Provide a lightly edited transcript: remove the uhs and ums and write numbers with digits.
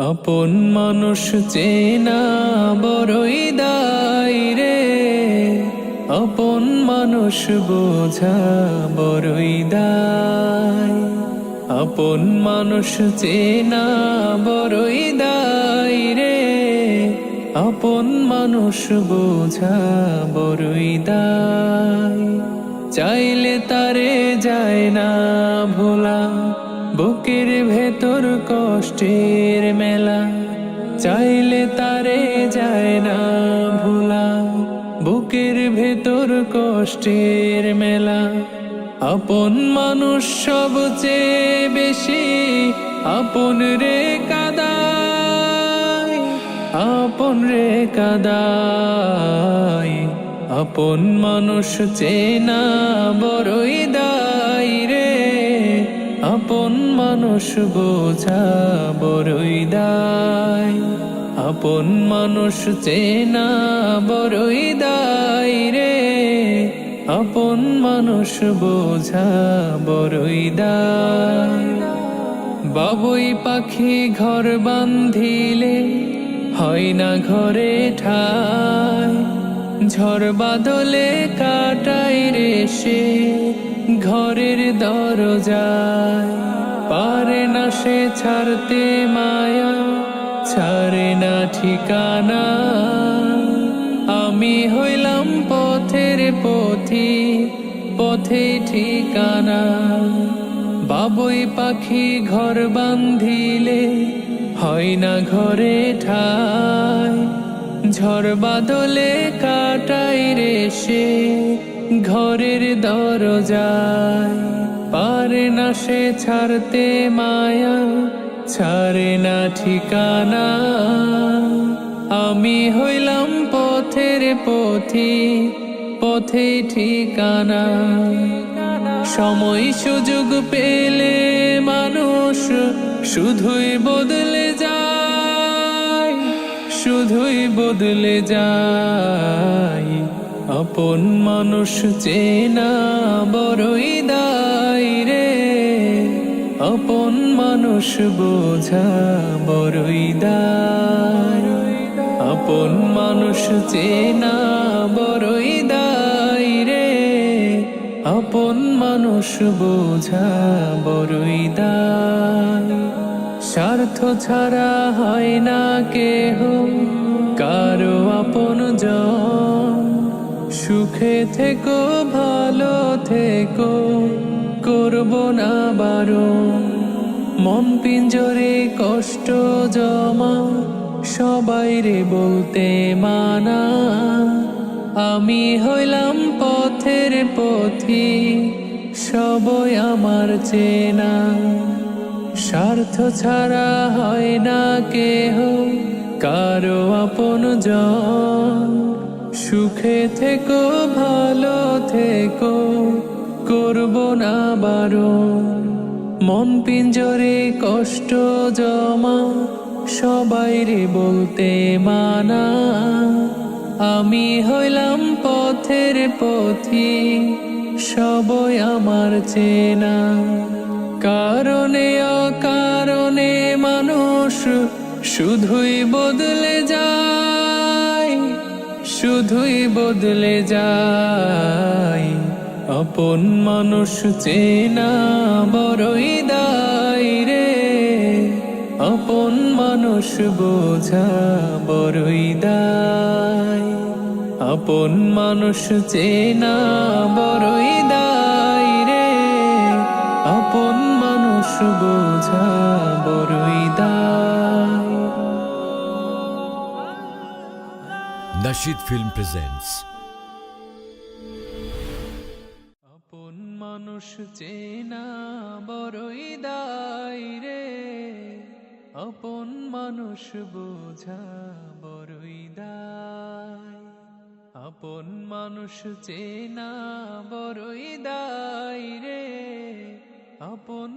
আপন মানুষ চেনা বড়ই দায় রে, আপন মানুষ বোঝা বড়ই দায়। আপন মানুষ চেনা বড়ই দায় রে, আপন মানুষ বোঝা বড়ই দায়। চাইলে তারে যায় না ভোলা, বুকের ভেতর কষ্টের মেলা। চাইলে তারে যায় না ভোলা, বুকের ভেতর কষ্টের মেলা। আপন মানুষ সবচেয়ে বেশি আপন রে কাদায়, আপন রে কাদায়। আপন মানুষ চেনা বড়ই দায় রে, আপন মানুষ বোঝা বড়ই দায়। আপন মানুষ চেনা বড়ই দায় রে, আপন মানুষ বোঝা বড়ই দায়। বাবুই পাখি ঘর বান্ধিলে হয় না ঘরে ঠাই, ঝড় বাদলে কাটাই রে সে ঘরের দরজায়। পারে না সে ছাড়তে মায়া, ছাড়ে না ঠিকানা। আমি হইলাম পথের পথি, পথে ঠিকানা। বাবুই পাখি ঘর বান্ধিলে হয় না ঘরে ঠাই, ঝড় বাদলে কাটাই রে সে ঘরের দরজায়। পারে না সে ছাড়তে মায়া, ছাড়ে না ঠিকানা। আমি হইলাম পথের পথি, পথে ঠিকানা। সময় সুযোগ পেলে মানুষ শুধুই বদলে যায়, শুধুই বদলে যায়। আপন মানুষ চেনা বড়ই দায় রে, আপন মানুষ বোঝা বড়ই দায়। আপন মানুষ চেনা বড়ই দায় রে, আপন মানুষ বোঝা বড়ই দায়। স্বার্থ ছাড়া হয় না কেহ কারো আপনজন, সুখে থেকো ভালো থেকো করব না বারণ। মন পিঞ্জরে কষ্ট জমা সবাই রে বলতে মানা। আমি হইলাম পথের পথি, সবই আমার চেনা। স্বার্থ ছাড়া হয় না কেহ কারো আপনজন, সুখে থেকো ভালো থেকো করব না বারণ। মন পিঞ্জরে কষ্ট জমা সবাই রে বলতে মানা। আমি হইলাম পথের পথি, সবই আমার চেনা। কারণে অকারণে মানুষ শুধুই বদলে যায়, শুধুই বদলে যায়। আপন মানুষ চেনা বড়ই দায় রে, আপন মানুষ বোঝা বড়ই দায়। আপন মানুষ চেনা বড়ই দায় রে, আপন মানুষ বোঝা বড়ই দায়। Nasheed Film presents আপন মানুষ চেনা বড়ই দায় রে, আপন মানুষ বোঝা বড়ই দায়। আপন মানুষ চেনা বড়ই দায় রে, আপন